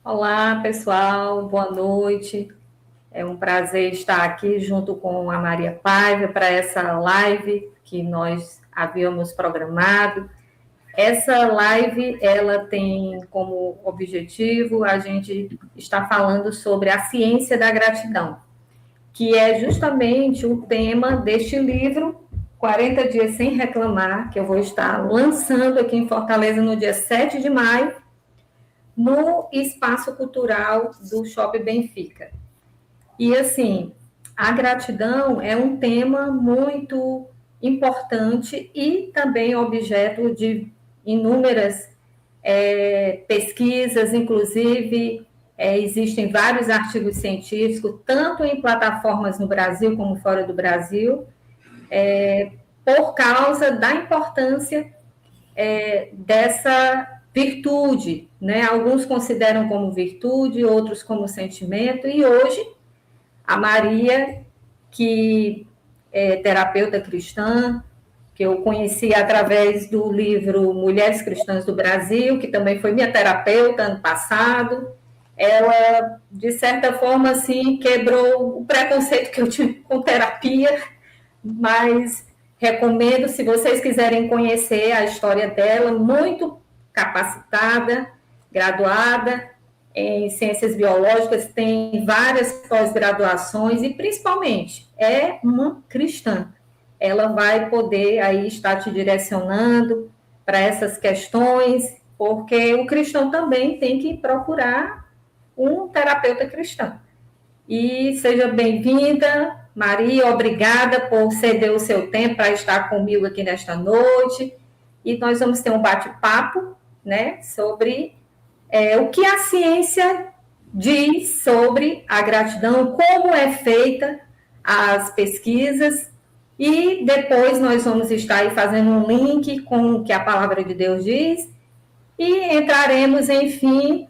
Olá, pessoal, boa noite. É um prazer estar aqui junto com a Maria Paiva para essa live que nós havíamos programado. Essa live, ela tem como objetivo a gente estar falando sobre a ciência da gratidão, que é justamente o tema deste livro, 40 Dias Sem Reclamar, que eu vou estar lançando aqui em Fortaleza no dia 7 de maio, no Espaço Cultural do Shopping Benfica. E, assim, a gratidão é um tema muito importante e também objeto de inúmeras pesquisas, inclusive existem vários artigos científicos, tanto em plataformas no Brasil como fora do Brasil, por causa da importância dessa virtude, né? Alguns consideram como virtude, outros como sentimento, e hoje a Maria, que é terapeuta cristã, que eu conheci através do livro Mulheres Cristãs do Brasil, que também foi minha terapeuta ano passado, ela, de certa forma, assim, quebrou o preconceito que eu tinha com terapia, mas recomendo, se vocês quiserem conhecer a história dela, muito capacitada, graduada em ciências biológicas, tem várias pós-graduações e, principalmente, é uma cristã. Ela vai poder aí estar te direcionando para essas questões, porque o cristão também tem que procurar um terapeuta cristão. E seja bem-vinda, Maria, obrigada por ceder o seu tempo para estar comigo aqui nesta noite. E nós vamos ter um bate-papo, né, sobre o que a ciência diz sobre a gratidão, como é feita as pesquisas, e depois nós vamos estar aí fazendo um link com o que a palavra de Deus diz, e entraremos, enfim,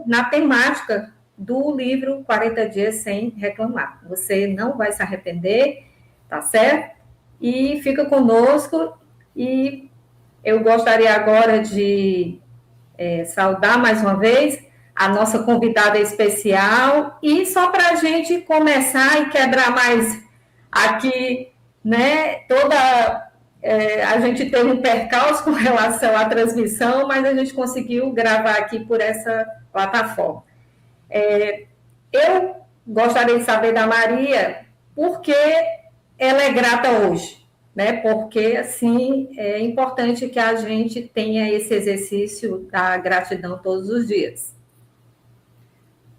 na temática do livro 40 Dias Sem Reclamar. Você não vai se arrepender, tá certo? E fica conosco, e eu gostaria agora de saudar mais uma vez a nossa convidada especial, e só para a gente começar e quebrar mais aqui, né, a gente teve um percalço com relação à transmissão, mas a gente conseguiu gravar aqui por essa plataforma. Eu gostaria de saber da Maria por que ela é grata hoje, né? Porque, assim, é importante que a gente tenha esse exercício da gratidão todos os dias.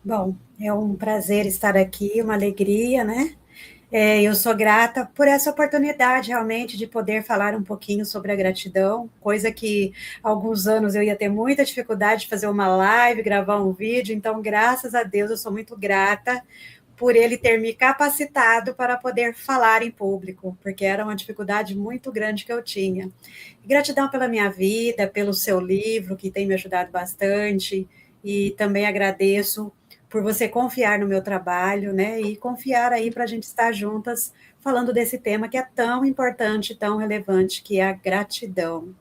Bom, é um prazer estar aqui, uma alegria, né? Eu sou grata por essa oportunidade, realmente, de poder falar um pouquinho sobre a gratidão, coisa que há alguns anos eu ia ter muita dificuldade de fazer uma live, gravar um vídeo, então, graças a Deus, eu sou muito grata por ele ter me capacitado para poder falar em público, porque era uma dificuldade muito grande que eu tinha. E gratidão pela minha vida, pelo seu livro, que tem me ajudado bastante, e também agradeço por você confiar no meu trabalho, né, e confiar aí para a gente estar juntas falando desse tema que é tão importante, tão relevante, que é a gratidão.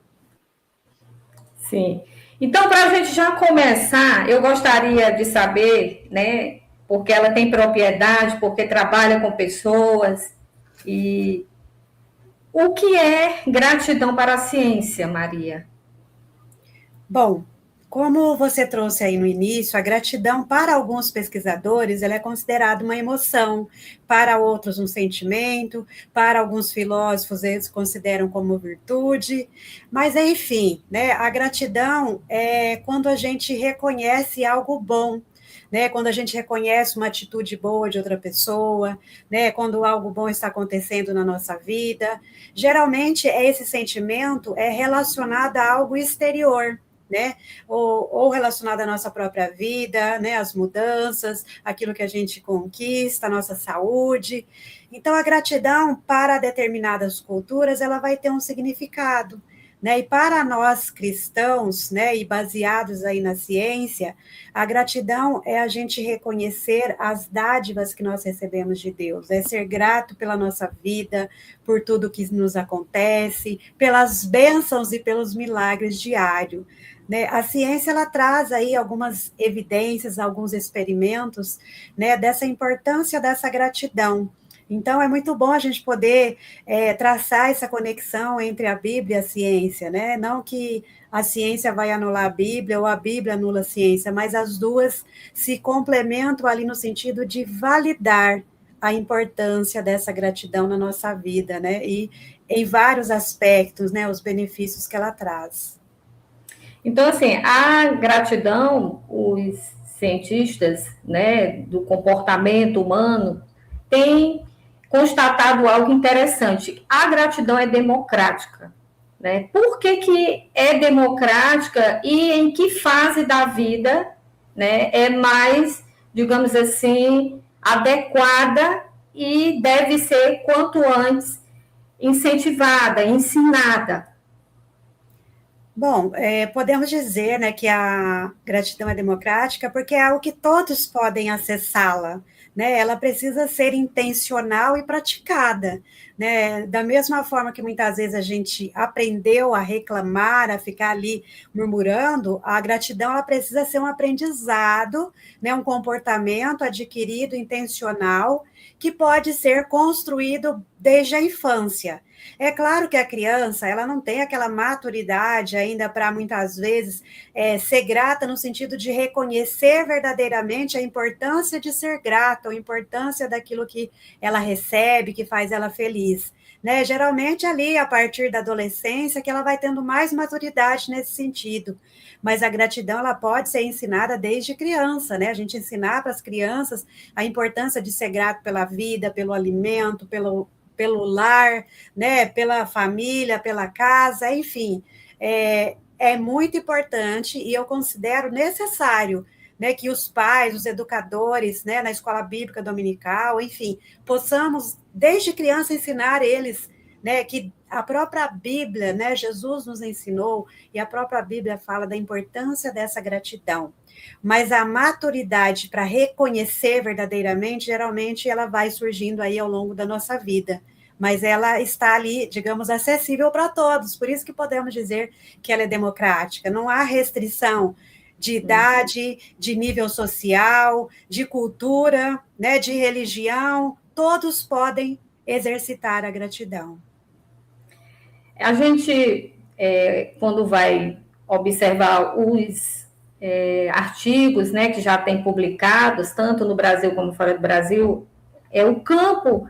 Sim. Então, para a gente já começar, eu gostaria de saber, né, porque ela tem propriedade, porque trabalha com pessoas, e o que é gratidão para a ciência, Maria? Bom, como você trouxe aí no início, a gratidão para alguns pesquisadores ela é considerada uma emoção, para outros um sentimento, para alguns filósofos eles consideram como virtude, mas enfim, né, a gratidão é quando a gente reconhece algo bom, né, quando a gente reconhece uma atitude boa de outra pessoa, né, quando algo bom está acontecendo na nossa vida, geralmente esse sentimento é relacionado a algo exterior, né? Ou relacionado à nossa própria vida, né? As mudanças, aquilo que a gente conquista, a nossa saúde. Então, a gratidão para determinadas culturas, ela vai ter um significado. né? E para nós cristãos, né, e baseados aí na ciência, a gratidão é a gente reconhecer as dádivas que nós recebemos de Deus, é ser grato pela nossa vida, por tudo que nos acontece, pelas bênçãos e pelos milagres diários. Né? A ciência ela traz aí algumas evidências, alguns experimentos, né, dessa importância dessa gratidão. Então, é muito bom a gente poder traçar essa conexão entre a Bíblia e a ciência, né? Não que a ciência vai anular a Bíblia ou a Bíblia anula a ciência, mas as duas se complementam ali no sentido de validar a importância dessa gratidão na nossa vida, né? E em vários aspectos, né? Os benefícios que ela traz. Então, assim, a gratidão, os cientistas, né, do comportamento humano têm constatado algo interessante. A gratidão é democrática, né? Por que que é democrática e em que fase da vida, né, é mais, digamos assim, adequada e deve ser quanto antes incentivada, ensinada? Bom, podemos dizer, né, que a gratidão é democrática porque é algo que todos podem acessá-la, né? Ela precisa ser intencional e praticada, né? Da mesma forma que muitas vezes a gente aprendeu a reclamar, a ficar ali murmurando, a gratidão ela precisa ser um aprendizado, né, um comportamento adquirido intencional que pode ser construído desde a infância. É claro que a criança, ela não tem aquela maturidade ainda para, muitas vezes, ser grata no sentido de reconhecer verdadeiramente a importância de ser grata, a importância daquilo que ela recebe, que faz ela feliz. Né? Geralmente, ali, a partir da adolescência, que ela vai tendo mais maturidade nesse sentido. Mas a gratidão, ela pode ser ensinada desde criança, né? A gente ensinar para as crianças a importância de ser grato pela vida, pelo alimento, pelo lar, né, pela família, pela casa, enfim, é muito importante e eu considero necessário, né, que os pais, os educadores, né, na escola bíblica dominical, enfim, possamos desde criança ensinar eles, né, que a própria Bíblia, né, Jesus nos ensinou e a própria Bíblia fala da importância dessa gratidão. Mas a maturidade para reconhecer verdadeiramente, geralmente ela vai surgindo aí ao longo da nossa vida. Mas ela está ali, digamos, acessível para todos. Por isso que podemos dizer que ela é democrática. Não há restrição de idade, de nível social, de cultura, né, de religião. Todos podem exercitar a gratidão. A gente, quando vai observar os artigos, né, que já tem publicados, tanto no Brasil como fora do Brasil, o campo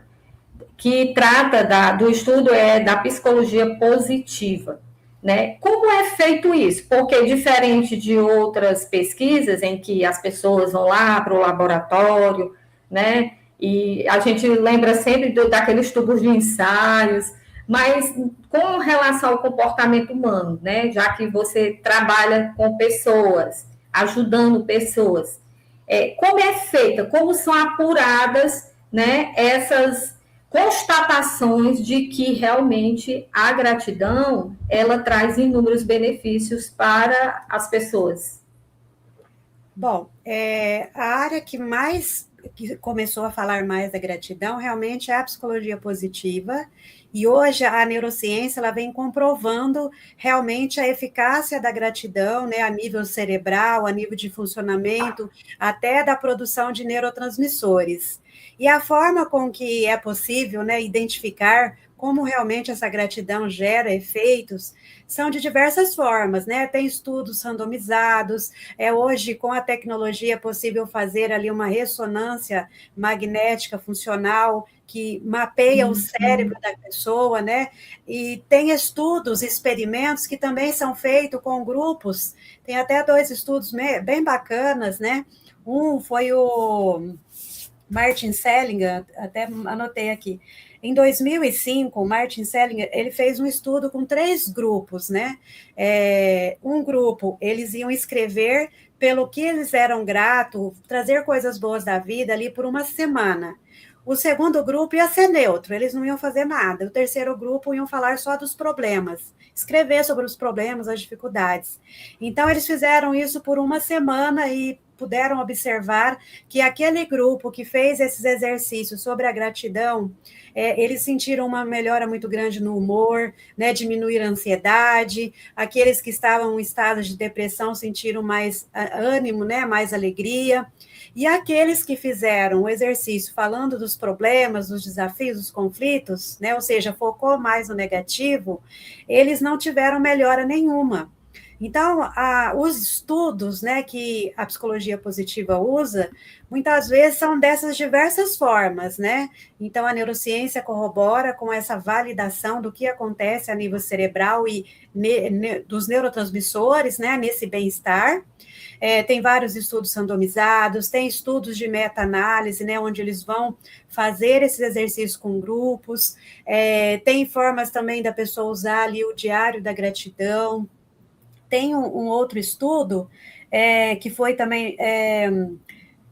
que trata do estudo da psicologia positiva. Né? Como é feito isso? Porque diferente de outras pesquisas em que as pessoas vão lá para o laboratório, né? E a gente lembra sempre daqueles tubos de ensaios, mas com relação ao comportamento humano, né? Já que você trabalha com pessoas, ajudando pessoas, como é feita, como são apuradas, né, essas constatações de que realmente a gratidão ela traz inúmeros benefícios para as pessoas. Bom, a área que começou a falar mais da gratidão realmente é a psicologia positiva, e hoje a neurociência ela vem comprovando realmente a eficácia da gratidão, né, a nível cerebral, a nível de funcionamento, até da produção de neurotransmissores. E a forma com que é possível, né, identificar como realmente essa gratidão gera efeitos, são de diversas formas, né? Tem estudos randomizados, hoje com a tecnologia é possível fazer ali uma ressonância magnética funcional que mapeia o cérebro da pessoa, né? E tem estudos, experimentos que também são feitos com grupos, tem até 2 estudos bem bacanas, né? Um foi o Martin Seligman, até anotei aqui. Em 2005, o Martin Seligman, ele fez um estudo com 3 grupos, né? Um grupo, eles iam escrever pelo que eles eram gratos, trazer coisas boas da vida ali por uma semana. O segundo grupo ia ser neutro, eles não iam fazer nada. O terceiro grupo iam falar só dos problemas, escrever sobre os problemas, as dificuldades. Então, eles fizeram isso por uma semana e puderam observar que aquele grupo que fez esses exercícios sobre a gratidão, eles sentiram uma melhora muito grande no humor, né, diminuir a ansiedade, aqueles que estavam em estado de depressão sentiram mais ânimo, né, mais alegria, e aqueles que fizeram o exercício falando dos problemas, dos desafios, dos conflitos, né, ou seja, focou mais no negativo, eles não tiveram melhora nenhuma. Então, os estudos, né, que a psicologia positiva usa, muitas vezes são dessas diversas formas, né? Então, a neurociência corrobora com essa validação do que acontece a nível cerebral e dos neurotransmissores, né, nesse bem-estar. Tem vários estudos randomizados, tem estudos de meta-análise, né, onde eles vão fazer esses exercícios com grupos, tem formas também da pessoa usar ali o diário da gratidão. Tem um outro estudo que foi também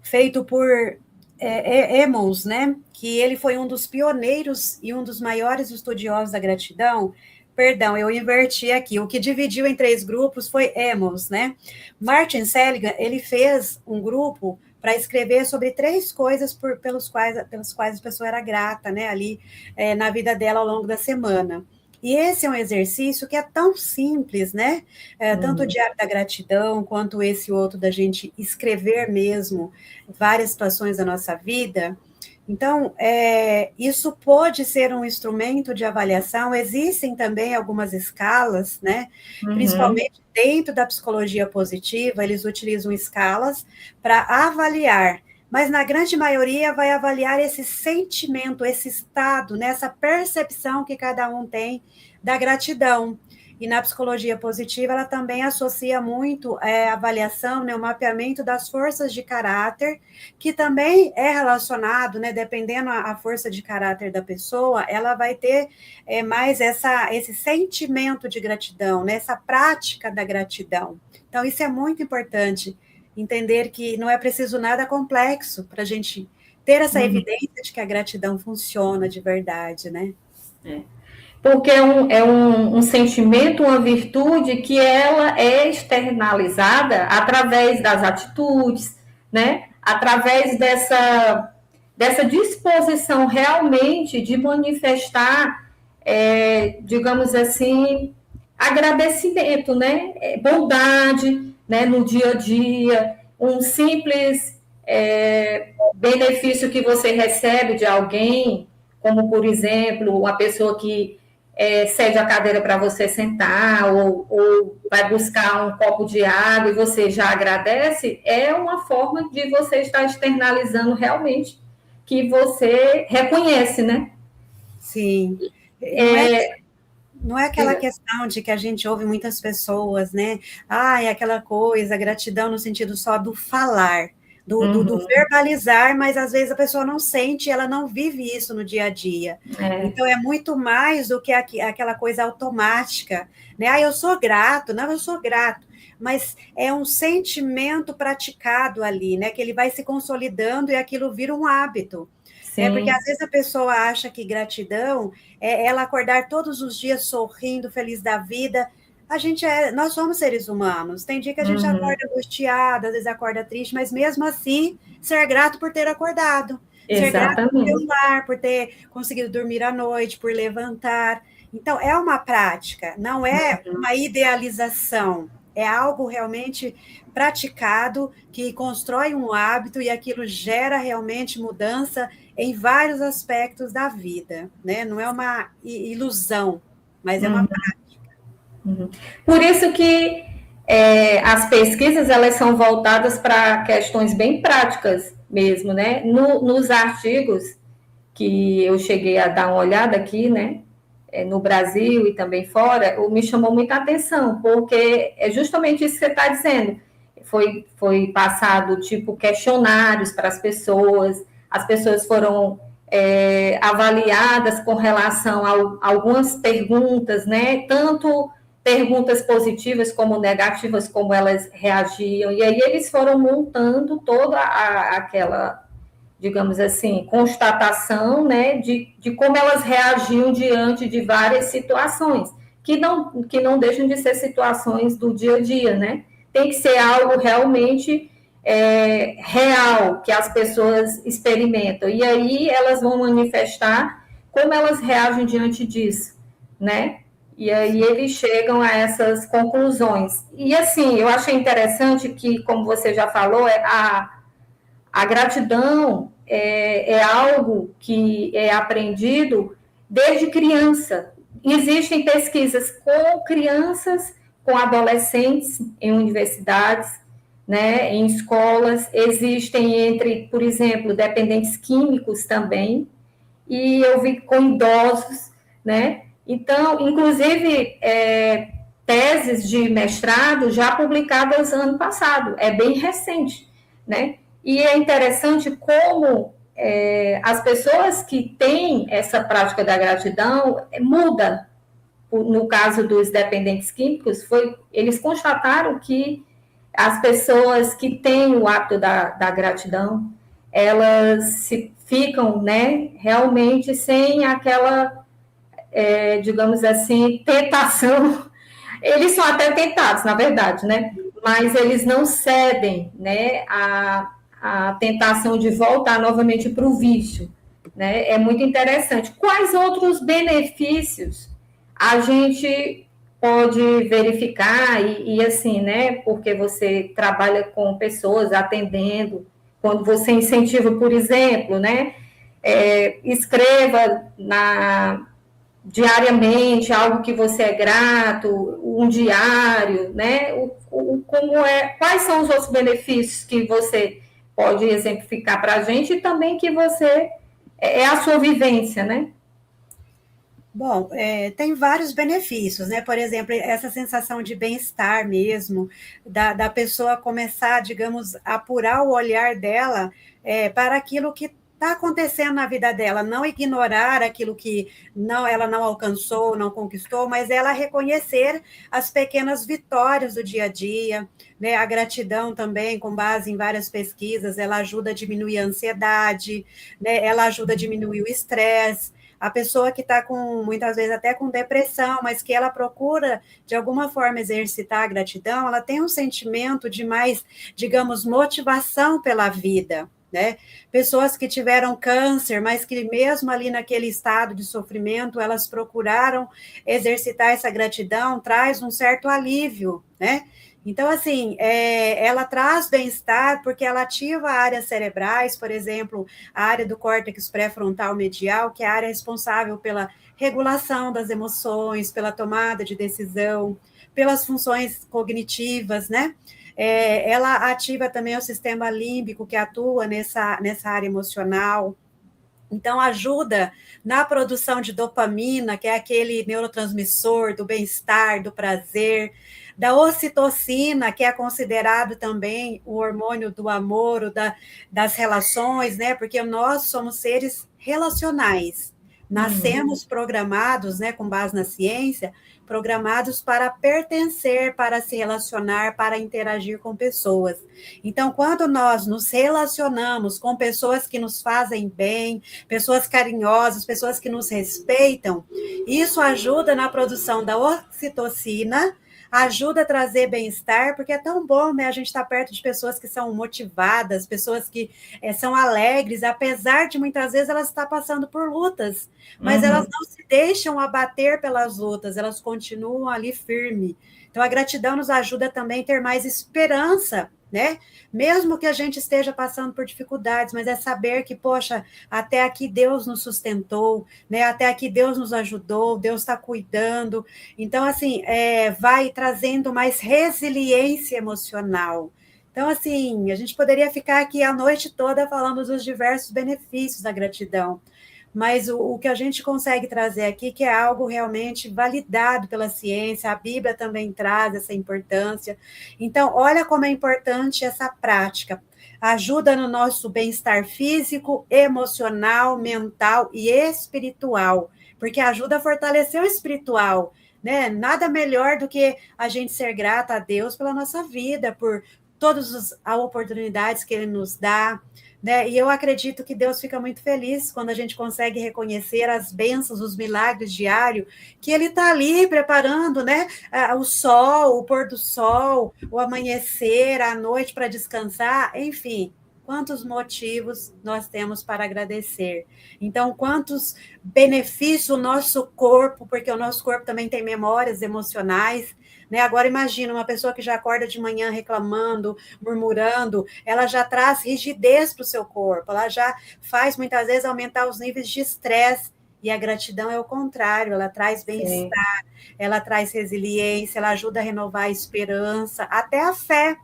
feito por Emmons, né? Que ele foi um dos pioneiros e um dos maiores estudiosos da gratidão. Perdão, eu inverti aqui. O que dividiu em 3 grupos foi Emmons, né? Martin Seligman, ele fez um grupo para escrever sobre 3 coisas pelas quais a pessoa era grata, né? Ali na vida dela ao longo da semana. E esse é um exercício que é tão simples, né? Tanto o diário da gratidão, quanto esse outro da gente escrever mesmo várias situações da nossa vida. Então, isso pode ser um instrumento de avaliação. Existem também algumas escalas, né? Principalmente dentro da psicologia positiva, eles utilizam escalas para avaliar, mas na grande maioria vai avaliar esse sentimento, esse estado, né, essa percepção que cada um tem da gratidão. E na psicologia positiva, ela também associa muito a avaliação, né, o mapeamento das forças de caráter, que também é relacionado, né, dependendo a força de caráter da pessoa, ela vai ter mais esse sentimento de gratidão, né, essa prática da gratidão. Então, isso é muito importante, entender que não é preciso nada complexo para a gente ter essa evidência de que a gratidão funciona de verdade, né? Porque é um sentimento, uma virtude que ela é externalizada através das atitudes, né? Através dessa disposição realmente de manifestar, digamos assim, agradecimento, né? Bondade, né? No dia a dia, um simples benefício que você recebe de alguém, como, por exemplo, uma pessoa que cede a cadeira para você sentar, ou vai buscar um copo de água e você já agradece, é uma forma de você estar externalizando realmente que você reconhece, né? Sim. Não é aquela questão de que a gente ouve muitas pessoas, né? É aquela coisa, gratidão no sentido só do falar, do verbalizar, mas às vezes a pessoa não sente, ela não vive isso no dia a dia. Então, é muito mais do que aquela coisa automática, né? Eu sou grato, não, eu sou grato. Mas é um sentimento praticado ali, né? Que ele vai se consolidando e aquilo vira um hábito. Porque às vezes a pessoa acha que gratidão é ela acordar todos os dias sorrindo, feliz da vida. Nós somos seres humanos. Tem dia que a gente acorda angustiada, às vezes acorda triste, mas mesmo assim, ser grato por ter acordado. Ser grato por ter um lar, por ter conseguido dormir à noite, por levantar. Então, é uma prática, não é uma idealização. É algo realmente praticado, que constrói um hábito e aquilo gera realmente mudança em vários aspectos da vida, né? Não é uma ilusão, mas é uma prática. Por isso que as pesquisas, elas são voltadas para questões bem práticas mesmo, né? Nos artigos que eu cheguei a dar uma olhada aqui, né? No Brasil e também fora, me chamou muita atenção, porque é justamente isso que você está dizendo. Foi passado, tipo, questionários para as pessoas foram avaliadas com relação a algumas perguntas, né? Tanto perguntas positivas como negativas, como elas reagiam, e aí eles foram montando toda aquela digamos assim, constatação, né, de como elas reagiam diante de várias situações, que não deixam de ser situações do dia a dia, né? Tem que ser algo realmente real, que as pessoas experimentam, e aí elas vão manifestar como elas reagem diante disso, né? E aí eles chegam a essas conclusões. E assim, eu achei interessante que, como você já falou, a gratidão é algo que é aprendido desde criança. Existem pesquisas com crianças, com adolescentes em universidades, né, em escolas, existem entre, por exemplo, dependentes químicos também, e eu vi com idosos, né? Então, inclusive, teses de mestrado já publicadas ano passado, é bem recente, né? E é interessante como as pessoas que têm essa prática da gratidão muda. No caso dos dependentes químicos, eles constataram que as pessoas que têm o hábito da gratidão, elas ficam, né, realmente sem aquela, digamos assim, tentação. Eles são até tentados, na verdade, né? Mas eles não cedem, né, a tentação de voltar novamente para o vício, né? É muito interessante. Quais outros benefícios a gente pode verificar e assim, né? Porque você trabalha com pessoas atendendo, quando você incentiva, por exemplo, né? Escreva diariamente algo que você é grato, um diário, né? Quais são os outros benefícios que você pode exemplificar para a gente e também que você é a sua vivência, né? Bom, tem vários benefícios, né? Por exemplo, essa sensação de bem-estar mesmo, da pessoa começar, digamos, a apurar o olhar dela para aquilo que está acontecendo na vida dela, não ignorar aquilo que ela não alcançou, não conquistou, mas ela reconhecer as pequenas vitórias do dia a dia, né? A gratidão também, com base em várias pesquisas, ela ajuda a diminuir a ansiedade, né? Ela ajuda a diminuir o estresse. A pessoa que está muitas vezes até com depressão, mas que ela procura, de alguma forma, exercitar a gratidão, ela tem um sentimento de mais, digamos, motivação pela vida, né? Pessoas que tiveram câncer, mas que mesmo ali naquele estado de sofrimento, elas procuraram exercitar essa gratidão, traz um certo alívio, né? Então, assim, ela traz bem-estar porque ela ativa áreas cerebrais, por exemplo, a área do córtex pré-frontal medial, que é a área responsável pela regulação das emoções, pela tomada de decisão, pelas funções cognitivas, né? Ela ativa também o sistema límbico, que atua nessa área emocional. Então, ajuda na produção de dopamina, que é aquele neurotransmissor do bem-estar, do prazer, da ocitocina, que é considerado também o hormônio do amor, das relações, né? Porque nós somos seres relacionais. Nascemos programados, né, com base na ciência, programados para pertencer, para se relacionar, para interagir com pessoas. Então, quando nós nos relacionamos com pessoas que nos fazem bem, pessoas carinhosas, pessoas que nos respeitam, isso ajuda na produção da ocitocina, ajuda a trazer bem-estar, porque é tão bom, né, a gente estar perto de pessoas que são motivadas, pessoas que são alegres, apesar de muitas vezes elas estar passando por lutas, mas elas não se deixam abater pelas lutas, elas continuam ali firme. Então, a gratidão nos ajuda também a ter mais esperança, né? Mesmo que a gente esteja passando por dificuldades, mas é saber que, poxa, até aqui Deus nos sustentou, né? Até aqui Deus nos ajudou, Deus está cuidando. Então, assim, vai trazendo mais resiliência emocional. Então, assim, a gente poderia ficar aqui a noite toda falando dos diversos benefícios da gratidão, mas o que a gente consegue trazer aqui, que é algo realmente validado pela ciência, a Bíblia também traz essa importância. Então, olha como é importante essa prática. Ajuda no nosso bem-estar físico, emocional, mental e espiritual, porque ajuda a fortalecer o espiritual, né? Nada melhor do que a gente ser grata a Deus pela nossa vida, por todas as oportunidades que Ele nos dá, né? E eu acredito que Deus fica muito feliz quando a gente consegue reconhecer as bênçãos, os milagres diários, que Ele está ali preparando, né? O sol, o pôr do sol, o amanhecer, a noite para descansar, enfim. Quantos motivos nós temos para agradecer. Então, quantos benefícios o nosso corpo, porque o nosso corpo também tem memórias emocionais, né? Agora, imagina uma pessoa que já acorda de manhã reclamando, murmurando, ela já traz rigidez para o seu corpo, ela já faz, muitas vezes, aumentar os níveis de estresse. E a gratidão é o contrário, ela traz bem-estar, ela traz resiliência, ela ajuda a renovar a esperança, até a fé.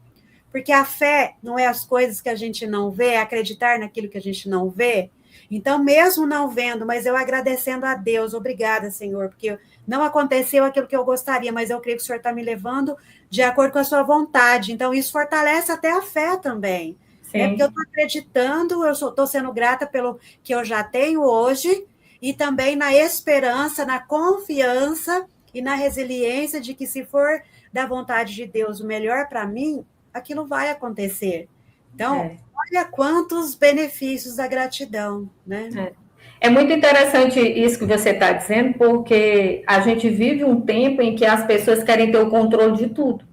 Porque a fé não é as coisas que a gente não vê, é acreditar naquilo que a gente não vê. Então, mesmo não vendo, mas eu agradecendo a Deus, obrigada, Senhor, porque não aconteceu aquilo que eu gostaria, mas eu creio que o Senhor está me levando de acordo com a sua vontade. Então, isso fortalece até a fé também. Né? Porque eu estou acreditando, eu estou sendo grata pelo que eu já tenho hoje, e também na esperança, na confiança e na resiliência de que, se for da vontade de Deus o melhor para mim, aquilo vai acontecer. Então, olha quantos benefícios da gratidão, né? É muito interessante isso que você está dizendo, porque a gente vive um tempo em que as pessoas querem ter o controle de tudo.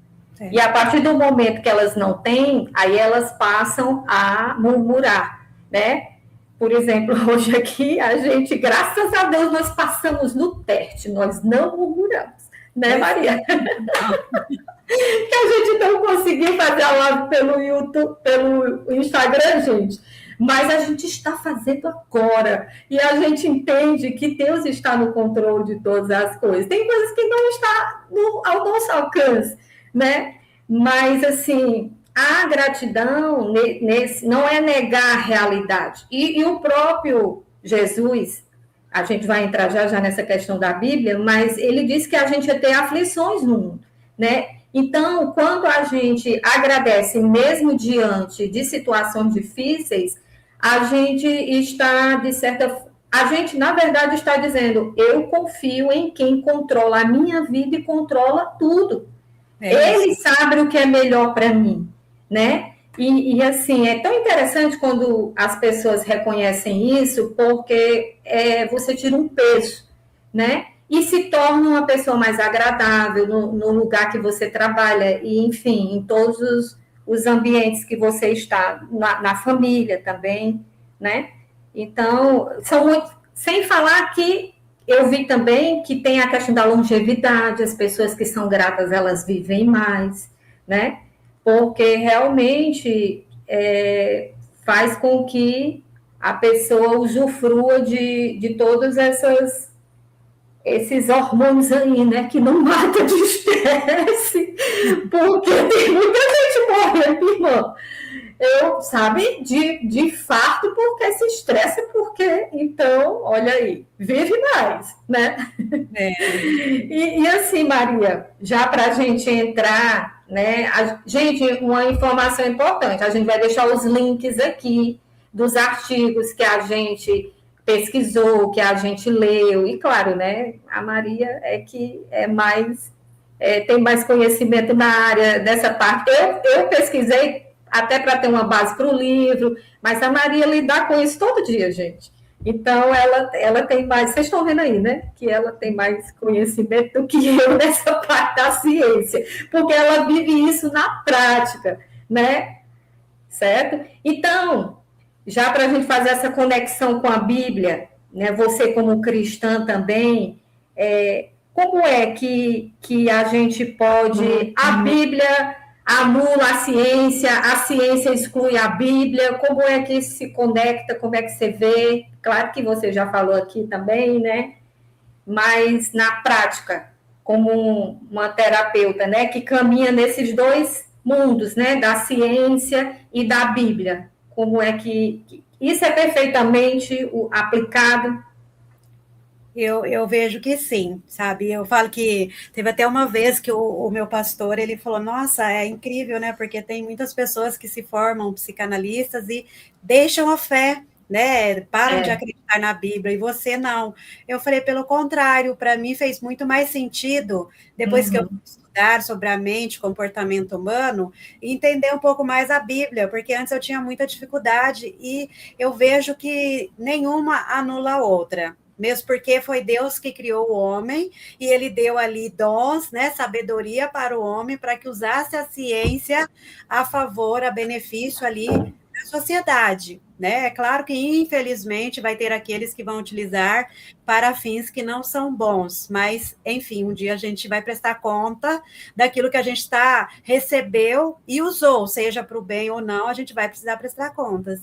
E a partir do momento que elas não têm, aí elas passam a murmurar, né? Por exemplo, hoje aqui, a gente, graças a Deus, nós passamos no teste, nós não murmuramos, né, Maria? Que a gente não conseguiu fazer a live pelo YouTube, pelo Instagram, gente, mas a gente está fazendo agora, e a gente entende que Deus está no controle de todas as coisas. Tem coisas que não estão ao nosso alcance, né? Mas, assim, a gratidão não é negar a realidade. E o próprio Jesus, a gente vai entrar já nessa questão da Bíblia, mas ele diz que a gente ia ter aflições no mundo, né? Então, quando a gente agradece, mesmo diante de situações difíceis, a gente está, de certa forma, a gente, na verdade, está dizendo, eu confio em quem controla a minha vida e controla tudo. Ele sabe o que é melhor para mim, né? E, assim, é tão interessante quando as pessoas reconhecem isso, porque você tira um peso, né? E se torna uma pessoa mais agradável no lugar que você trabalha, e, enfim, em todos os ambientes que você está, na família também, né? Então, são muito. Sem falar que eu vi também que tem a questão da longevidade, as pessoas que são gratas, elas vivem mais, né? Porque realmente faz com que a pessoa usufrua de todos esses hormônios aí, né, que não mata de estresse, porque tem muita gente morrendo, irmão. Sabe, de infarto, porque se estressa, porque, então, olha aí, vive mais, né? E assim, Maria, já para a gente entrar, né, gente, uma informação importante, a gente vai deixar os links aqui dos artigos que a gente pesquisou, que a gente leu, e claro, né, a Maria que tem mais conhecimento na área dessa parte. Eu pesquisei até para ter uma base para o livro, mas a Maria lida com isso todo dia, gente. Então, ela tem mais, vocês estão vendo aí, né, que ela tem mais conhecimento do que eu nessa parte da ciência, porque ela vive isso na prática, né, certo? Então, já para a gente fazer essa conexão com a Bíblia, né, você como cristã também, como é que a gente pode... A Bíblia anula a ciência exclui a Bíblia, como é que isso se conecta, como é que você vê? Claro que você já falou aqui também, né? Mas na prática, como uma terapeuta, né, que caminha nesses dois mundos, né, da ciência e da Bíblia, como é que isso é perfeitamente aplicado? Eu vejo que sim, sabe? Eu falo que teve até uma vez que o meu pastor, ele falou, nossa, é incrível, né? Porque tem muitas pessoas que se formam psicanalistas e deixam a fé, né? Param de acreditar na Bíblia, e você não. Eu falei, pelo contrário, para mim fez muito mais sentido, depois que eu estudar sobre a mente, comportamento humano, e entender um pouco mais a Bíblia, porque antes eu tinha muita dificuldade e eu vejo que nenhuma anula a outra. Mesmo porque foi Deus que criou o homem e ele deu ali dons, né, sabedoria para o homem para que usasse a ciência a favor, a benefício ali da sociedade, né? É claro que infelizmente vai ter aqueles que vão utilizar para fins que não são bons, mas enfim, um dia a gente vai prestar conta daquilo que a gente recebeu e usou, seja para o bem ou não, a gente vai precisar prestar contas.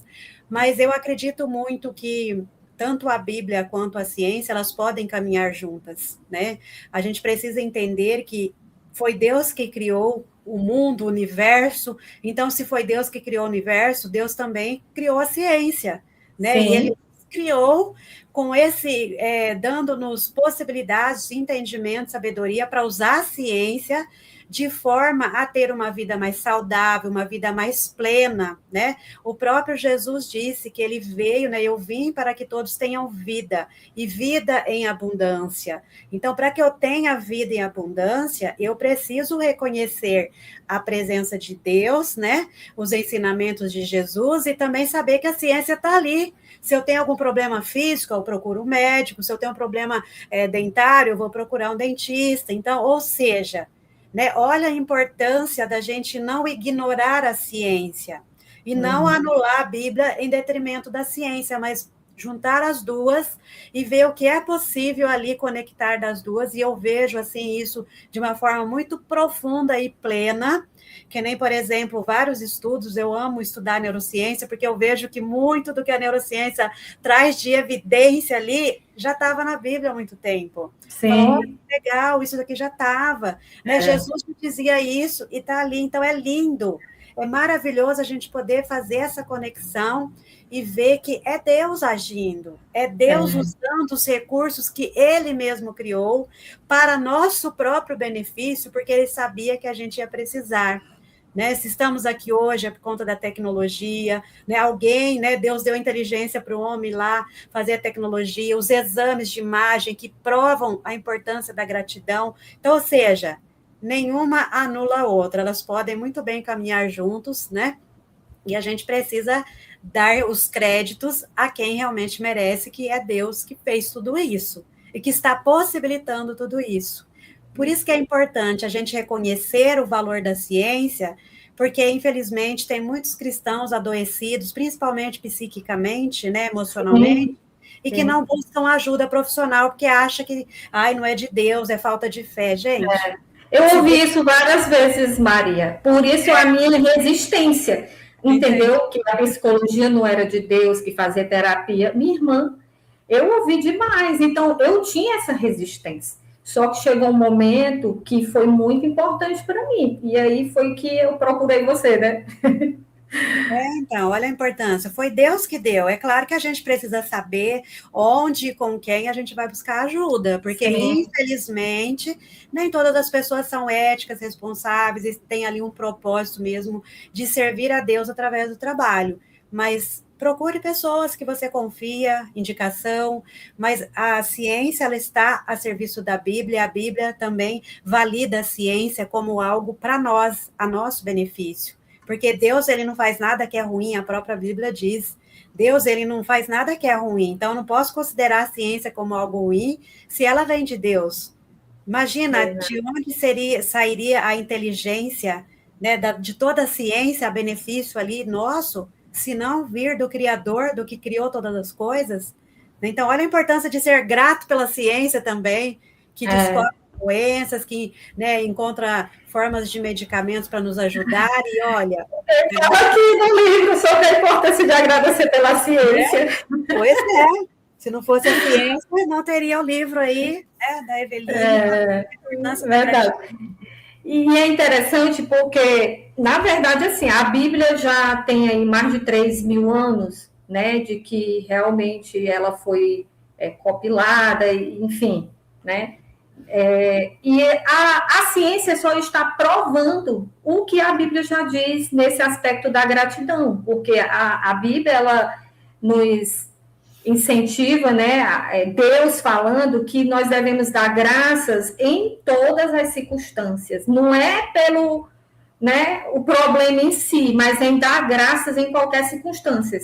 Mas eu acredito muito que tanto a Bíblia quanto a ciência, elas podem caminhar juntas, né? A gente precisa entender que foi Deus que criou o mundo, o universo, então se foi Deus que criou o universo, Deus também criou a ciência, né? Sim. E ele criou com esse, dando-nos possibilidades, entendimento, sabedoria para usar a ciência de forma a ter uma vida mais saudável, uma vida mais plena, né? O próprio Jesus disse que ele veio, né? Eu vim para que todos tenham vida, e vida em abundância. Então, para que eu tenha vida em abundância, eu preciso reconhecer a presença de Deus, né? Os ensinamentos de Jesus, e também saber que a ciência está ali. Se eu tenho algum problema físico, eu procuro um médico. Se eu tenho um problema dentário, eu vou procurar um dentista. Então, ou seja, né, olha a importância da gente não ignorar a ciência e não anular a Bíblia em detrimento da ciência, mas juntar as duas e ver o que é possível ali conectar das duas. E eu vejo assim isso de uma forma muito profunda e plena, que nem, por exemplo, vários estudos, eu amo estudar neurociência, porque eu vejo que muito do que a neurociência traz de evidência ali já estava na Bíblia há muito tempo. Sim. Falou, legal, isso daqui já estava. Né? Jesus dizia isso e está ali, então é lindo. É maravilhoso a gente poder fazer essa conexão e ver que é Deus agindo, é Deus usando os recursos que Ele mesmo criou para nosso próprio benefício, porque Ele sabia que a gente ia precisar. Né? Se estamos aqui hoje é por conta da tecnologia, né? Alguém, né? Deus deu inteligência para o homem lá fazer a tecnologia, os exames de imagem que provam a importância da gratidão. Então, ou seja, nenhuma anula a outra, elas podem muito bem caminhar juntos, né? E a gente precisa dar os créditos a quem realmente merece, que é Deus que fez tudo isso e que está possibilitando tudo isso. Por isso que é importante a gente reconhecer o valor da ciência, porque, infelizmente, tem muitos cristãos adoecidos, principalmente psiquicamente, né, emocionalmente, e que não buscam ajuda profissional, porque acha que, não é de Deus, é falta de fé. Gente... Eu ouvi isso várias vezes, Maria. Por isso a minha resistência, entendeu? Que a psicologia não era de Deus, que fazia terapia. Minha irmã, eu ouvi demais. Então, eu tinha essa resistência. Só que chegou um momento que foi muito importante para mim. E aí foi que eu procurei você, né? Então, olha a importância. Foi Deus que deu. É claro que a gente precisa saber onde e com quem a gente vai buscar ajuda, porque, infelizmente, nem todas as pessoas são éticas, responsáveis, e têm ali um propósito mesmo de servir a Deus através do trabalho. Mas procure pessoas que você confia, indicação, mas a ciência ela está a serviço da Bíblia, a Bíblia também valida a ciência como algo para nós, a nosso benefício. Porque Deus, ele não faz nada que é ruim, a própria Bíblia diz. Deus, ele não faz nada que é ruim. Então, eu não posso considerar a ciência como algo ruim se ela vem de Deus. Imagina de onde sairia a inteligência, né, de toda a ciência, a benefício ali nosso, se não vir do Criador, do que criou todas as coisas. Então, olha a importância de ser grato pela ciência também, que descobre doenças, que, né, encontra formas de medicamentos para nos ajudar, e olha... Eu falo aqui no livro sobre a importância de agradecer pela ciência. Pois é, se não fosse a ciência, não teria o livro aí, né, da Eveline. Verdade. E é interessante porque, na verdade, assim, a Bíblia já tem aí mais de 3.000 anos, né, de que realmente ela foi compilada, enfim, né, e a ciência só está provando o que a Bíblia já diz nesse aspecto da gratidão, porque a Bíblia, ela nos incentiva, né, Deus falando que nós devemos dar graças em todas as circunstâncias. Não é pelo, né, o problema em si, mas em dar graças em qualquer circunstância.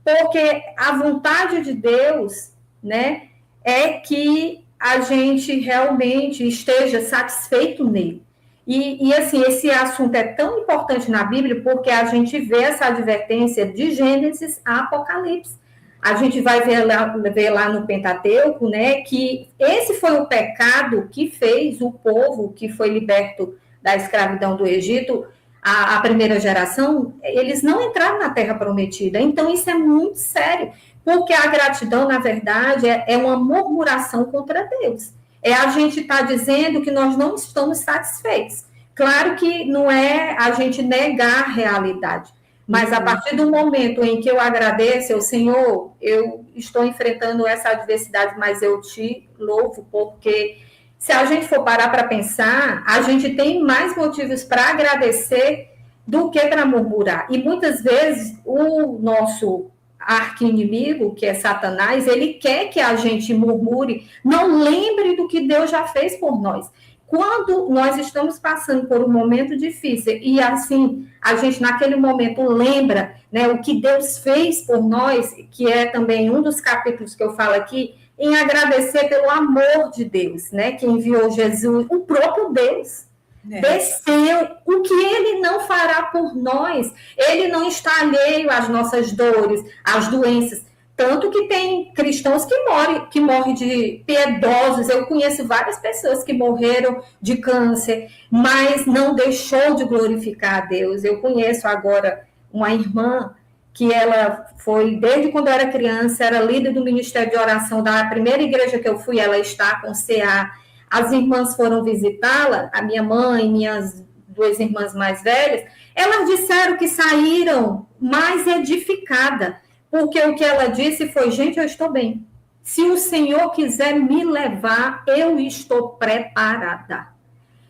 Porque a vontade de Deus, né, é que a gente realmente esteja satisfeito nele. E assim, esse assunto é tão importante na Bíblia porque a gente vê essa advertência de Gênesis a Apocalipse. A gente vai ver lá no Pentateuco, né, que esse foi o pecado que fez o povo que foi liberto da escravidão do Egito, a primeira geração, eles não entraram na Terra Prometida. Então, isso é muito sério, porque a gratidão, na verdade, é uma murmuração contra Deus. É a gente estar dizendo que nós não estamos satisfeitos. Claro que não é a gente negar a realidade, mas a partir do momento em que eu agradeço ao Senhor, eu estou enfrentando essa adversidade, mas eu te louvo, porque se a gente for parar para pensar, a gente tem mais motivos para agradecer do que para murmurar. E muitas vezes o nosso arqui-inimigo, que é Satanás, ele quer que a gente murmure, não lembre do que Deus já fez por nós. Quando nós estamos passando por um momento difícil e assim a gente naquele momento lembra, né, o que Deus fez por nós, que é também um dos capítulos que eu falo aqui, em agradecer pelo amor de Deus, né, que enviou Jesus, o próprio Deus. Desceu, o que ele não fará por nós? Ele não está alheio às nossas dores, às doenças. Tanto que tem cristãos que morrem de piedosos. Eu conheço várias pessoas que morreram de câncer, mas não deixou de glorificar a Deus. Eu conheço agora uma irmã que ela foi, desde quando eu era criança, era líder do Ministério de Oração da primeira igreja que eu fui, ela está com CA. As irmãs foram visitá-la, a minha mãe, minhas 2 irmãs mais velhas, elas disseram que saíram mais edificadas, porque o que ela disse foi, gente, eu estou bem. Se o Senhor quiser me levar, eu estou preparada.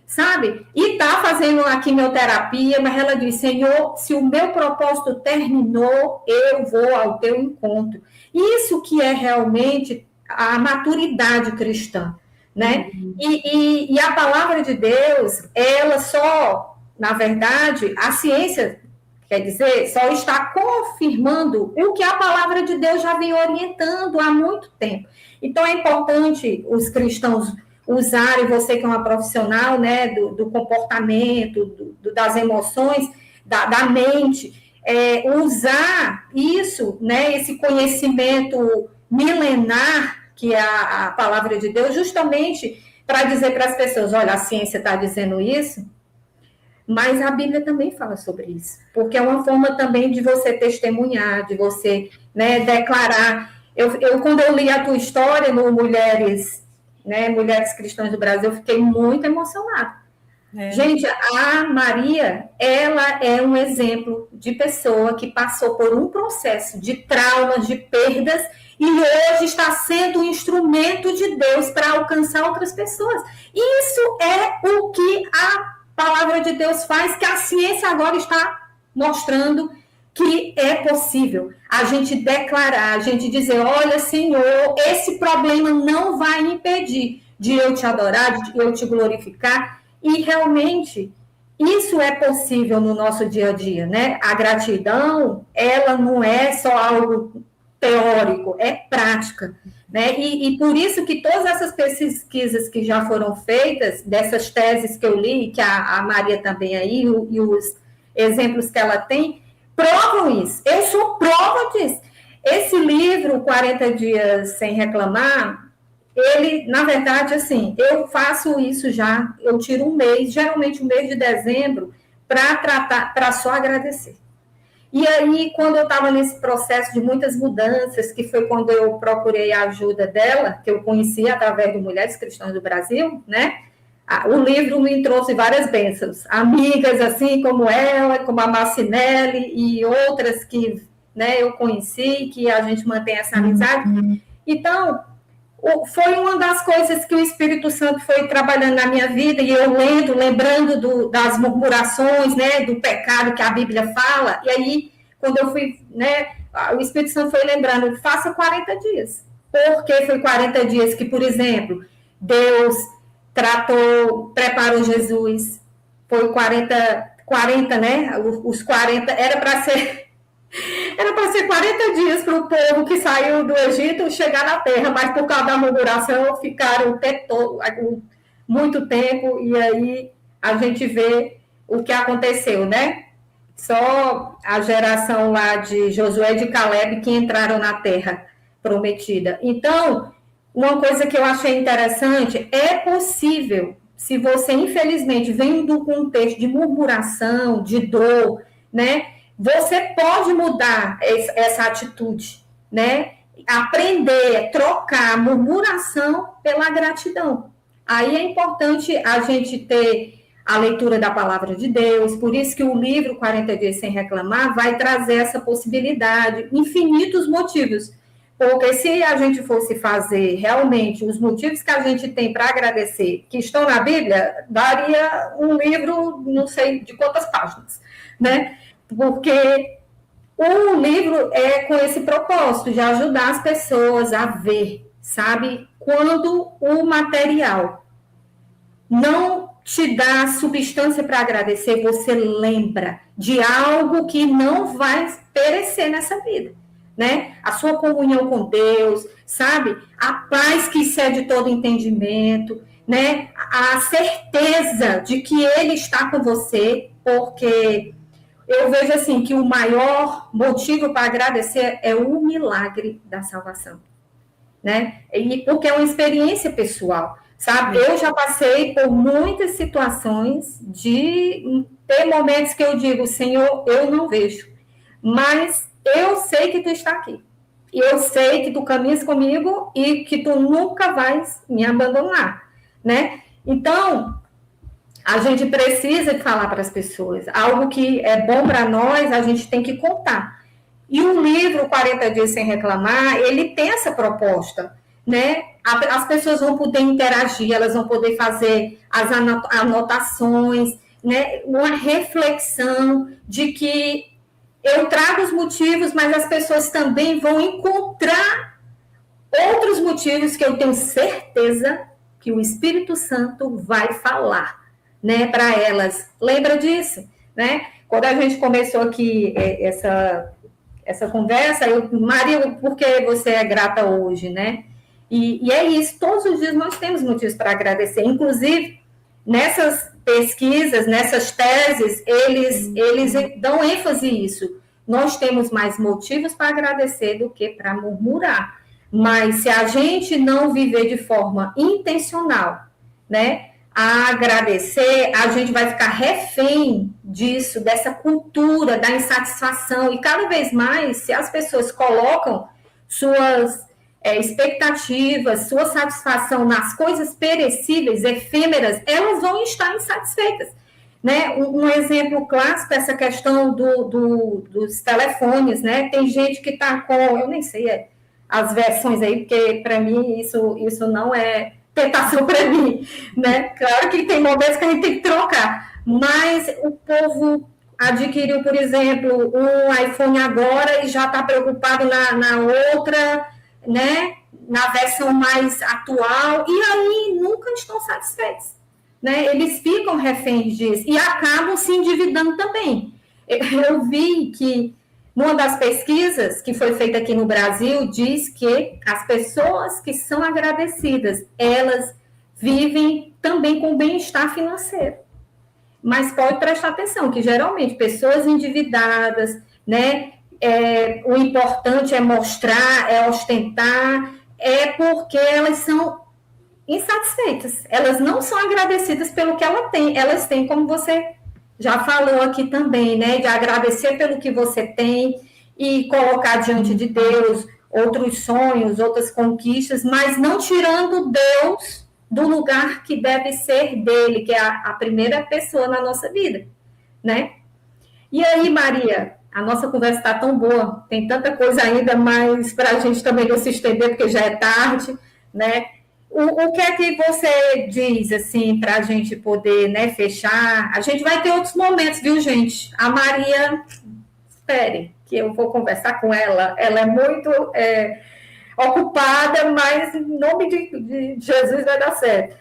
Sabe? E está fazendo a quimioterapia, mas ela diz, Senhor, se o meu propósito terminou, eu vou ao teu encontro. Isso que é realmente a maturidade cristã. Né? E a palavra de Deus, ela só, na verdade, a ciência, quer dizer, só está confirmando o que a palavra de Deus já vem orientando há muito tempo. Então, é importante os cristãos usarem, você que é uma profissional, né, do comportamento, das emoções, da mente, usar isso, né, esse conhecimento milenar, que é a palavra de Deus, justamente para dizer para as pessoas, olha, a ciência está dizendo isso, mas a Bíblia também fala sobre isso, porque é uma forma também de você testemunhar, de você, né, declarar. Quando eu li a tua história no Mulheres, né, Mulheres Cristãs do Brasil, eu fiquei muito emocionada. Gente, a Maria, ela é um exemplo de pessoa que passou por um processo de traumas, de perdas, e hoje está sendo um instrumento de Deus para alcançar outras pessoas. Isso é o que a palavra de Deus faz, que a ciência agora está mostrando que é possível. A gente declarar, a gente dizer, olha, Senhor, esse problema não vai impedir de eu te adorar, de eu te glorificar. E realmente isso é possível no nosso dia a dia, né? A gratidão, ela não é só algo teórico, é prática, né? E por isso que todas essas pesquisas que já foram feitas, dessas teses que eu li, que a Maria também aí, e os exemplos que ela tem, provam isso. Eu sou prova disso. Esse livro, 40 Dias Sem Reclamar, ele, na verdade, assim, eu faço isso já, eu tiro um mês, geralmente o mês de dezembro, para só agradecer. E aí, quando eu estava nesse processo de muitas mudanças, que foi quando eu procurei a ajuda dela, que eu conheci através do Mulheres Cristãs do Brasil, né? O livro me trouxe várias bênçãos. Amigas, assim como ela, como a Marcinelli e outras que, né, eu conheci, que a gente mantém essa amizade. Então, foi uma das coisas que o Espírito Santo foi trabalhando na minha vida, e eu lembrando das murmurações, né, do pecado que a Bíblia fala, e aí, quando eu fui, né, o Espírito Santo foi lembrando, faça 40 dias. Porque foi 40 dias que, por exemplo, Deus preparou Jesus, foi 40, né? Os 40, era para ser 40 dias para o povo que saiu do Egito chegar na terra, mas por causa da murmuração ficaram o tempo todo, muito tempo, e aí a gente vê o que aconteceu, né? Só a geração lá de Josué e de Caleb que entraram na terra prometida. Então, uma coisa que eu achei interessante, é possível, se você, infelizmente, vem do contexto de murmuração, de dor, né? Você pode mudar essa atitude, né? Aprender, trocar a murmuração pela gratidão. Aí é importante a gente ter a leitura da palavra de Deus, por isso que o livro 40 Dias Sem Reclamar vai trazer essa possibilidade, infinitos motivos. Porque se a gente fosse fazer realmente os motivos que a gente tem para agradecer, que estão na Bíblia, daria um livro, não sei de quantas páginas, né? Porque o livro é com esse propósito de ajudar as pessoas a ver, sabe? Quando o material não te dá substância para agradecer, você lembra de algo que não vai perecer nessa vida, né? A sua comunhão com Deus, sabe? A paz que excede todo entendimento, né? A certeza de que Ele está com você, porque eu vejo assim que o maior motivo para agradecer é o milagre da salvação, né? E porque é uma experiência pessoal, sabe? Eu já passei por muitas situações de ter momentos que eu digo, Senhor, eu não vejo, mas eu sei que tu está aqui. E eu sei que tu caminhas comigo e que tu nunca vais me abandonar, né? Então, a gente precisa falar para as pessoas. Algo que é bom para nós, a gente tem que contar. E o livro 40 Dias Sem Reclamar, ele tem essa proposta, né? As pessoas vão poder interagir, elas vão poder fazer as anotações, né? Uma reflexão de que eu trago os motivos, mas as pessoas também vão encontrar outros motivos que eu tenho certeza que o Espírito Santo vai falar, né, para elas. Lembra disso, né? Quando a gente começou aqui essa conversa, Maria, por que você é grata hoje, né? E é isso, todos os dias nós temos motivos para agradecer. Inclusive, nessas pesquisas, nessas teses, eles dão ênfase nisso. Nós temos mais motivos para agradecer do que para murmurar. Mas se a gente não viver de forma intencional, né, a agradecer, a gente vai ficar refém disso, dessa cultura da insatisfação. E cada vez mais, se as pessoas colocam suas expectativas, sua satisfação nas coisas perecíveis, efêmeras, elas vão estar insatisfeitas. Né? Um exemplo clássico é essa questão dos telefones, né? Tem gente que está com, eu nem sei as versões aí, porque para mim isso não é tentação para mim, né? Claro que tem momentos que a gente tem que trocar, mas o povo adquiriu, por exemplo, um iPhone agora e já está preocupado na outra, né? Na versão mais atual, e aí nunca estão satisfeitos. Né, eles ficam reféns disso e acabam se endividando também. Eu vi que uma das pesquisas que foi feita aqui no Brasil diz que as pessoas que são agradecidas, elas vivem também com bem-estar financeiro. Mas pode prestar atenção que geralmente pessoas endividadas, né, o importante é mostrar, é ostentar, é porque elas são insatisfeitas, elas não são agradecidas pelo que elas têm, como você já falou aqui também, né, de agradecer pelo que você tem e colocar diante de Deus outros sonhos, outras conquistas, mas não tirando Deus do lugar que deve ser dele, que é a primeira pessoa na nossa vida, né? E aí, Maria, a nossa conversa está tão boa, tem tanta coisa ainda, mas para a gente também não se estender, porque já é tarde, né? O que é que você diz, assim, para a gente poder, né, fechar? A gente vai ter outros momentos, viu, gente? A Maria, espere, que eu vou conversar com ela. Ela é muito ocupada, mas em nome de Jesus vai dar certo.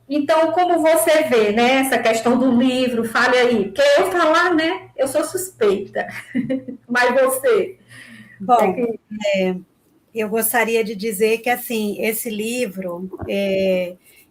Então, como você vê, né, essa questão do livro, fale aí, porque eu falar, né, eu sou suspeita, mas você... Bom, eu gostaria de dizer que, assim, esse livro,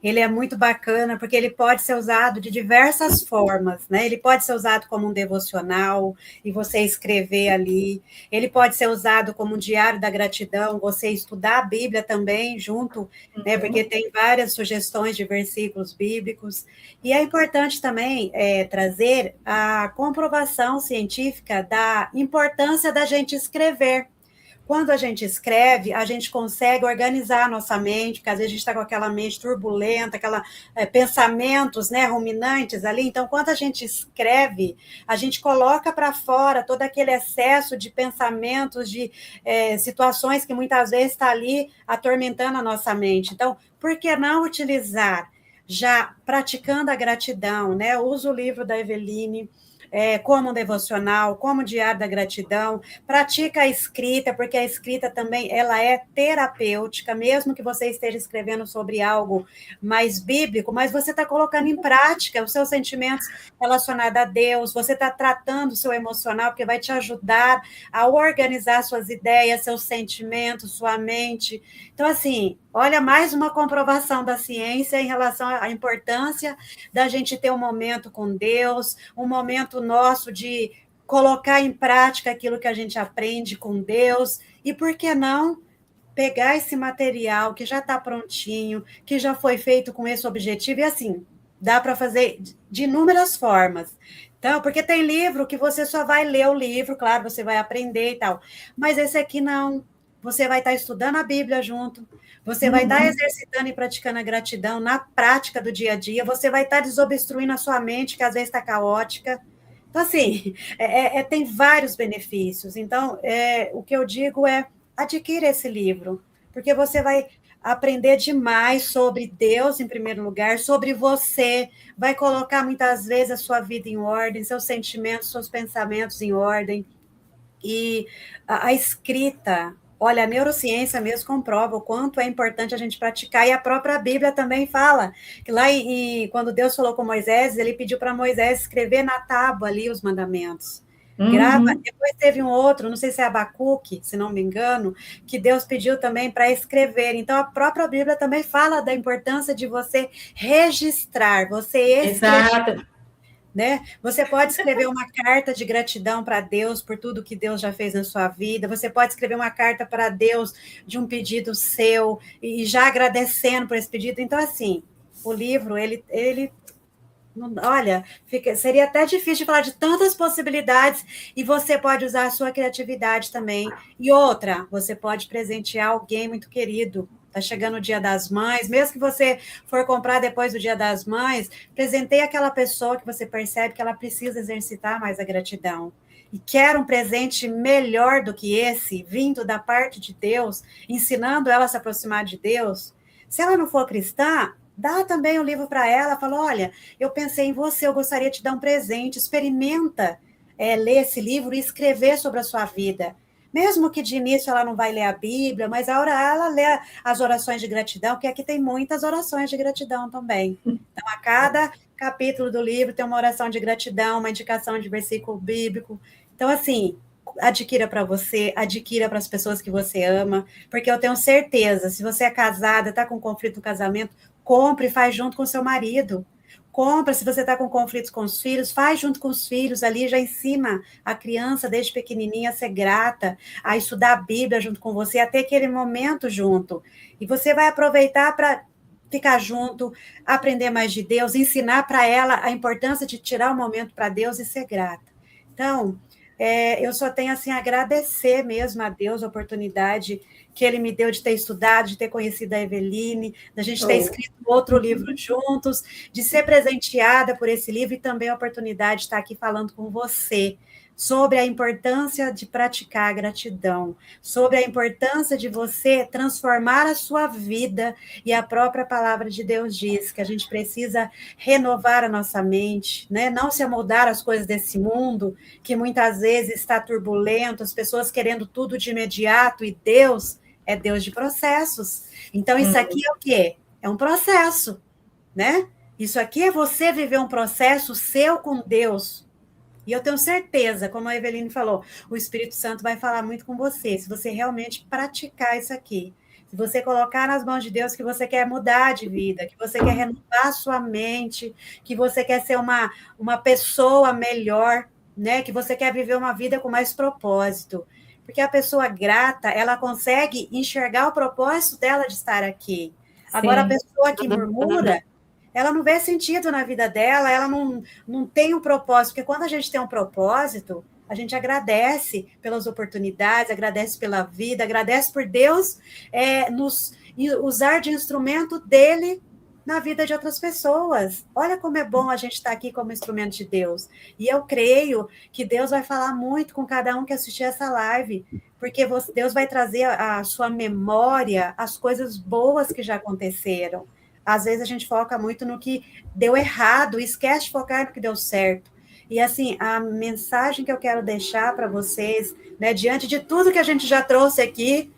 ele é muito bacana, porque ele pode ser usado de diversas formas, né? Ele pode ser usado como um devocional, e você escrever ali. Ele pode ser usado como um diário da gratidão, você estudar a Bíblia também junto, né? Porque tem várias sugestões de versículos bíblicos. E é importante também trazer a comprovação científica da importância da gente escrever. Quando a gente escreve, a gente consegue organizar a nossa mente, porque às vezes a gente está com aquela mente turbulenta, pensamentos, né, ruminantes ali. Então, quando a gente escreve, a gente coloca para fora todo aquele excesso de pensamentos, de situações que muitas vezes está ali atormentando a nossa mente. Então, por que não utilizar, já praticando a gratidão, né? Eu uso o livro da Eveline, como um devocional, como diário da gratidão, pratica a escrita, porque a escrita também ela é terapêutica, mesmo que você esteja escrevendo sobre algo mais bíblico, mas você está colocando em prática os seus sentimentos relacionados a Deus, você está tratando o seu emocional, porque vai te ajudar a organizar suas ideias, seus sentimentos, sua mente. Então, assim, olha, mais uma comprovação da ciência em relação à importância da gente ter um momento com Deus, um momento nosso de colocar em prática aquilo que a gente aprende com Deus, e por que não pegar esse material que já está prontinho, que já foi feito com esse objetivo, e assim, dá para fazer de inúmeras formas. Então, porque tem livro que você só vai ler o livro, claro, você vai aprender e tal, mas esse aqui não. Você vai estar estudando a Bíblia junto, você vai estar exercitando e praticando a gratidão na prática do dia a dia, você vai estar desobstruindo a sua mente, que às vezes está caótica. Então, assim, tem vários benefícios. Então, o que eu digo é, adquira esse livro, porque você vai aprender demais sobre Deus, em primeiro lugar, sobre você, vai colocar muitas vezes a sua vida em ordem, seus sentimentos, seus pensamentos em ordem, e a escrita, olha, a neurociência mesmo comprova o quanto é importante a gente praticar, e a própria Bíblia também fala, que lá quando Deus falou com Moisés, ele pediu para Moisés escrever na tábua ali os mandamentos. Grava, depois teve um outro, não sei se é Abacuque, se não me engano, que Deus pediu também para escrever. Então, a própria Bíblia também fala da importância de você registrar, você escrever. Exato. Né? Você pode escrever uma carta de gratidão para Deus por tudo que Deus já fez na sua vida, você pode escrever uma carta para Deus de um pedido seu, e já agradecendo por esse pedido. Então, assim, o livro, ele olha, seria até difícil de falar de tantas possibilidades, e você pode usar a sua criatividade também. E outra, você pode presentear alguém muito querido. Está chegando o Dia das Mães, mesmo que você for comprar depois do Dia das Mães, presenteie aquela pessoa que você percebe que ela precisa exercitar mais a gratidão. E quer um presente melhor do que esse, vindo da parte de Deus, ensinando ela a se aproximar de Deus. Se ela não for cristã, dá também o livro para ela, fala, olha, eu pensei em você, eu gostaria de te dar um presente, experimenta ler esse livro e escrever sobre a sua vida. Mesmo que de início ela não vai ler a Bíblia, mas a hora ela lê as orações de gratidão, que aqui tem muitas orações de gratidão também. Então, a cada capítulo do livro tem uma oração de gratidão, uma indicação de versículo bíblico. Então, assim, adquira para você, adquira para as pessoas que você ama, porque eu tenho certeza, se você é casada, está com conflito no casamento, compre e faz junto com o seu marido. Compra, se você está com conflitos com os filhos, faz junto com os filhos ali, já ensina a criança desde pequenininha a ser grata, a estudar a Bíblia junto com você, a ter aquele momento junto. E você vai aproveitar para ficar junto, aprender mais de Deus, ensinar para ela a importância de tirar um momento para Deus e ser grata. Então, eu só tenho assim a agradecer mesmo a Deus a oportunidade que ele me deu de ter estudado, de ter conhecido a Eveline, da gente ter escrito outro livro juntos, de ser presenteada por esse livro, e também a oportunidade de estar aqui falando com você sobre a importância de praticar a gratidão, sobre a importância de você transformar a sua vida, e a própria palavra de Deus diz que a gente precisa renovar a nossa mente, né? Não se amoldar às coisas desse mundo, que muitas vezes está turbulento, as pessoas querendo tudo de imediato, e Deus é Deus de processos. Então, isso aqui é o quê? É um processo, né? Isso aqui é você viver um processo seu com Deus. E eu tenho certeza, como a Eveline falou, o Espírito Santo vai falar muito com você, se você realmente praticar isso aqui. Se você colocar nas mãos de Deus que você quer mudar de vida, que você quer renovar a sua mente, que você quer ser uma pessoa melhor, né? Que você quer viver uma vida com mais propósito. Porque a pessoa grata, ela consegue enxergar o propósito dela de estar aqui. Agora, a pessoa que murmura, ela não vê sentido na vida dela, ela não tem um propósito, porque quando a gente tem um propósito, a gente agradece pelas oportunidades, agradece pela vida, agradece por Deus nos usar de instrumento dele na vida de outras pessoas. Olha como é bom a gente estar aqui como instrumento de Deus. E eu creio que Deus vai falar muito com cada um que assistir essa live, porque Deus vai trazer à sua memória as coisas boas que já aconteceram. Às vezes a gente foca muito no que deu errado, e esquece de focar no que deu certo. E assim, a mensagem que eu quero deixar para vocês, né, diante de tudo que a gente já trouxe aqui,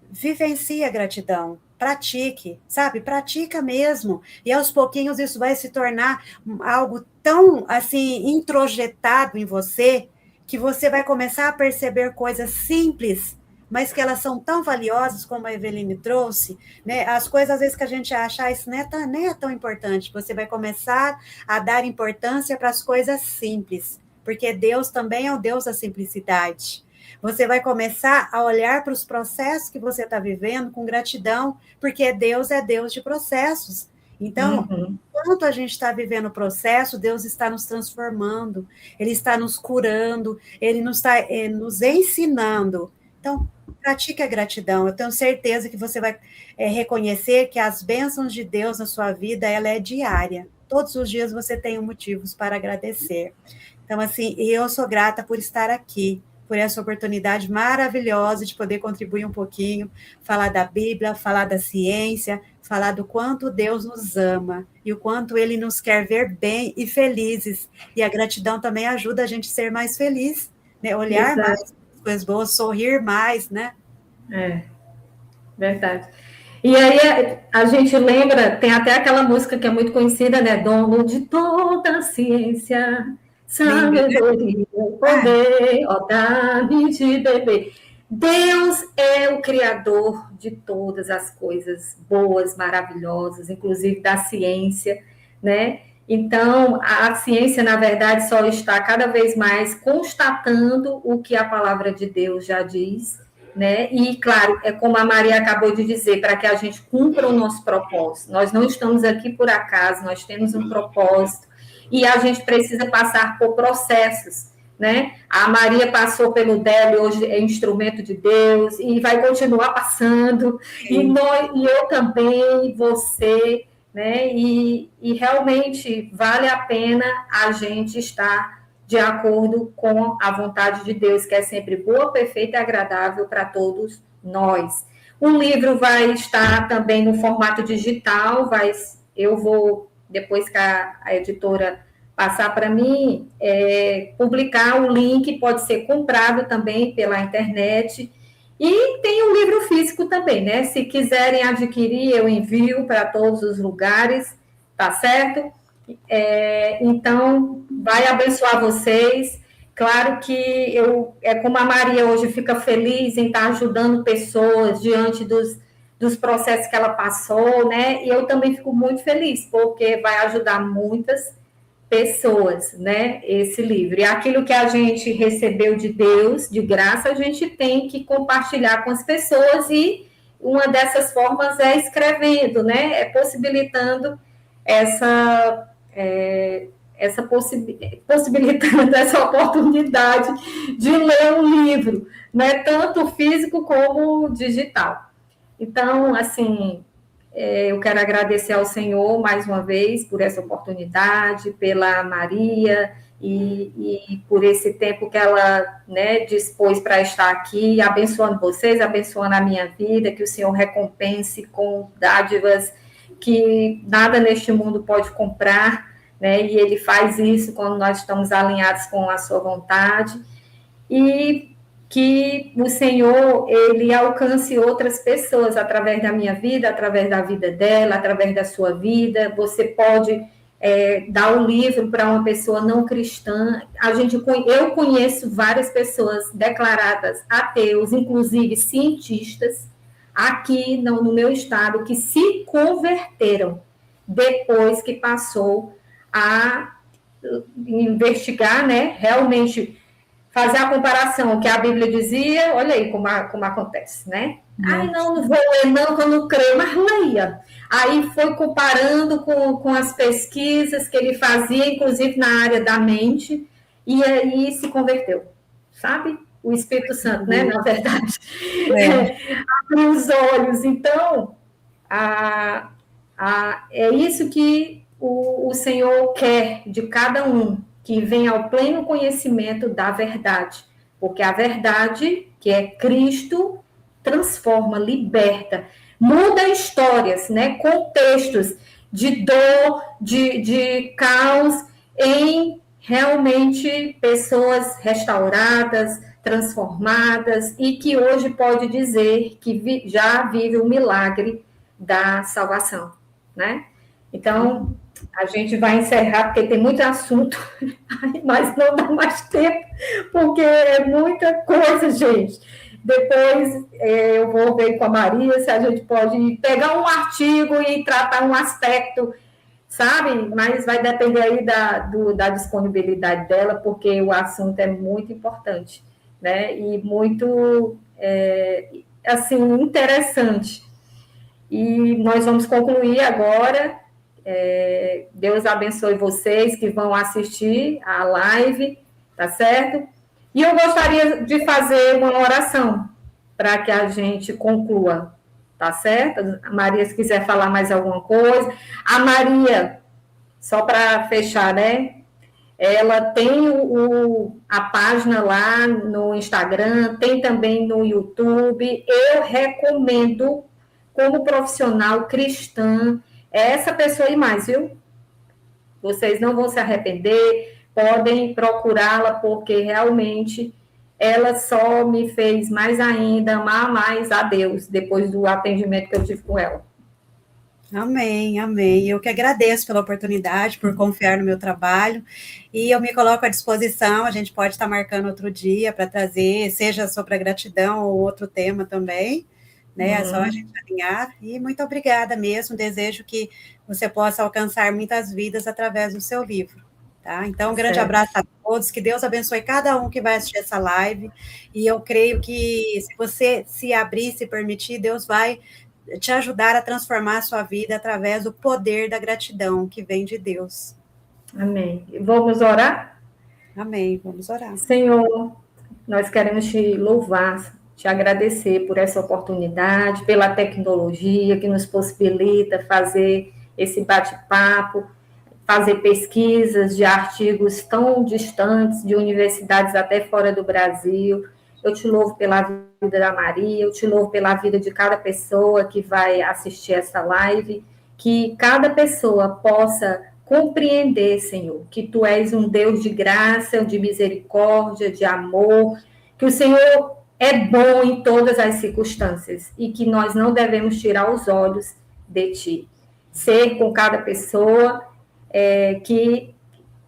vivencie a gratidão, pratique, sabe? Pratica mesmo. E aos pouquinhos isso vai se tornar algo tão, assim, introjetado em você, que você vai começar a perceber coisas simples, mas que elas são tão valiosas, como a Eveline trouxe, né? As coisas, às vezes, que a gente acha, isso nem é tão importante. Você vai começar a dar importância para as coisas simples, porque Deus também é o Deus da simplicidade. Você vai começar a olhar para os processos que você está vivendo com gratidão, porque Deus é Deus de processos. Então, enquanto a gente está vivendo o processo, Deus está nos transformando, Ele está nos curando, Ele nos está nos ensinando. Então, pratique a gratidão. Eu tenho certeza que você vai reconhecer que as bênçãos de Deus na sua vida, ela é diária. Todos os dias você tem motivos para agradecer. Então, assim, eu sou grata por estar aqui, por essa oportunidade maravilhosa de poder contribuir um pouquinho, falar da Bíblia, falar da ciência, falar do quanto Deus nos ama e o quanto Ele nos quer ver bem e felizes. E a gratidão também ajuda a gente a ser mais feliz, né? Olhar mais as coisas boas, sorrir mais, né? Verdade. E aí a gente lembra, tem até aquela música que é muito conhecida, né? Dono de toda a ciência, sabedoria, poder, ó, dá-me de beber. Deus é o criador de todas as coisas boas, maravilhosas, inclusive da ciência, né? Então, a ciência, na verdade, só está cada vez mais constatando o que a palavra de Deus já diz, né? E, claro, é como a Maria acabou de dizer, para que a gente cumpra o nosso propósito. Nós não estamos aqui por acaso, nós temos um propósito e a gente precisa passar por processos, né? A Maria passou pelo dela, hoje é instrumento de Deus e vai continuar passando, e eu também, você, né? E realmente vale a pena a gente estar de acordo com a vontade de Deus, que é sempre boa, perfeita e agradável para todos nós. O livro vai estar também no formato digital, eu vou, depois que a editora passar para mim, publicar o link, pode ser comprado também pela internet, e tem um livro físico também, né? Se quiserem adquirir, eu envio para todos os lugares, tá certo? Então, vai abençoar vocês. Claro que como a Maria hoje fica feliz em estar ajudando pessoas diante dos processos que ela passou, né? E eu também fico muito feliz, porque vai ajudar muitas pessoas, né? Esse livro. E aquilo que a gente recebeu de Deus, de graça, a gente tem que compartilhar com as pessoas, e uma dessas formas é escrevendo, né? Possibilitando possibilitando essa oportunidade de ler um livro, né, tanto físico como digital. Então, assim, eu quero agradecer ao Senhor mais uma vez por essa oportunidade, pela Maria, e por esse tempo que ela, né, dispôs para estar aqui, abençoando vocês, abençoando a minha vida, que o Senhor recompense com dádivas que nada neste mundo pode comprar, né, e Ele faz isso quando nós estamos alinhados com a sua vontade, e que o Senhor, Ele alcance outras pessoas através da minha vida, através da vida dela, através da sua vida. Você pode dar o livro para uma pessoa não cristã. Eu conheço várias pessoas declaradas ateus, inclusive cientistas, aqui no meu estado, que se converteram depois que passou a investigar, né, realmente fazer a comparação que a Bíblia dizia, olha aí como acontece, né? Ai, não vou ler, não, que eu não creio, mas leia. Aí foi comparando com as pesquisas que ele fazia, inclusive na área da mente, e aí se converteu, sabe? O Espírito Santo, né? Na verdade, abriu os olhos. Então, é isso que o Senhor quer de cada um, que venha ao pleno conhecimento da verdade, porque a verdade, que é Cristo, transforma, liberta, muda histórias, né, contextos de dor, de caos, em realmente pessoas restauradas, transformadas, e que hoje pode dizer que já vive o milagre da salvação, né? Então, a gente vai encerrar, porque tem muito assunto, mas não dá mais tempo, porque é muita coisa, gente. Depois eu vou ver com a Maria se a gente pode pegar um artigo e tratar um aspecto, sabe? Mas vai depender aí da disponibilidade dela, porque o assunto é muito importante, né? E muito, assim, interessante. E nós vamos concluir agora. Deus abençoe vocês que vão assistir a live, tá certo? E eu gostaria de fazer uma oração para que a gente conclua, tá certo? A Maria, se quiser falar mais alguma coisa. A Maria, só para fechar, né? Ela tem a página lá no Instagram, tem também no YouTube. Eu recomendo, como profissional cristã, essa pessoa e mais, viu? Vocês não vão se arrepender, podem procurá-la, porque realmente ela só me fez mais ainda amar mais a Deus, depois do atendimento que eu tive com ela. Amém, amém. Eu que agradeço pela oportunidade, por confiar no meu trabalho, e eu me coloco à disposição. A gente pode estar marcando outro dia para trazer, seja sobre a gratidão ou outro tema também, né? É só a gente alinhar. E muito obrigada mesmo. Desejo que você possa alcançar muitas vidas através do seu livro, tá? Então, um grande abraço a todos, que Deus abençoe cada um que vai assistir essa live, e eu creio que se você se abrir, se permitir, Deus vai te ajudar a transformar a sua vida através do poder da gratidão que vem de Deus. Amém. Vamos orar? Amém, vamos orar. Senhor, nós queremos te louvar, te agradecer por essa oportunidade, pela tecnologia que nos possibilita fazer esse bate-papo, fazer pesquisas de artigos tão distantes, de universidades até fora do Brasil. Eu te louvo pela vida da Maria, eu te louvo pela vida de cada pessoa que vai assistir essa live, que cada pessoa possa compreender, Senhor, que Tu és um Deus de graça, de misericórdia, de amor, que o Senhor é bom em todas as circunstâncias e que nós não devemos tirar os olhos de Ti. Ser com cada pessoa que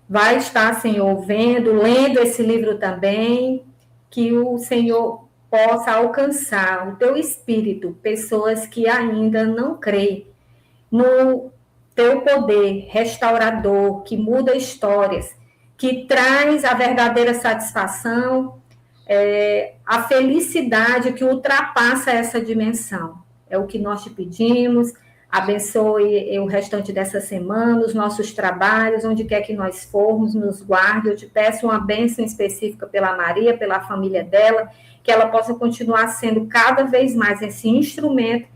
vai estar, Senhor, lendo esse livro também, que o Senhor possa alcançar o Teu Espírito, pessoas que ainda não creem no Teu poder restaurador, que muda histórias, que traz a verdadeira satisfação, a felicidade que ultrapassa essa dimensão. É o que nós te pedimos. Abençoe o restante dessa semana, os nossos trabalhos, onde quer que nós formos, nos guarde. Eu te peço uma bênção específica pela Maria, pela família dela, que ela possa continuar sendo cada vez mais esse instrumento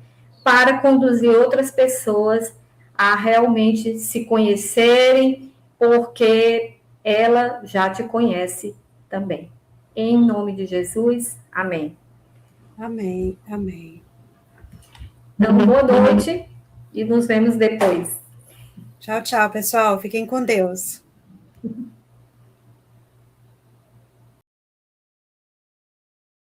para conduzir outras pessoas a realmente se conhecerem, porque ela já te conhece também. Em nome de Jesus, amém. Amém, amém. Então, boa noite e nos vemos depois. Tchau, tchau, pessoal. Fiquem com Deus.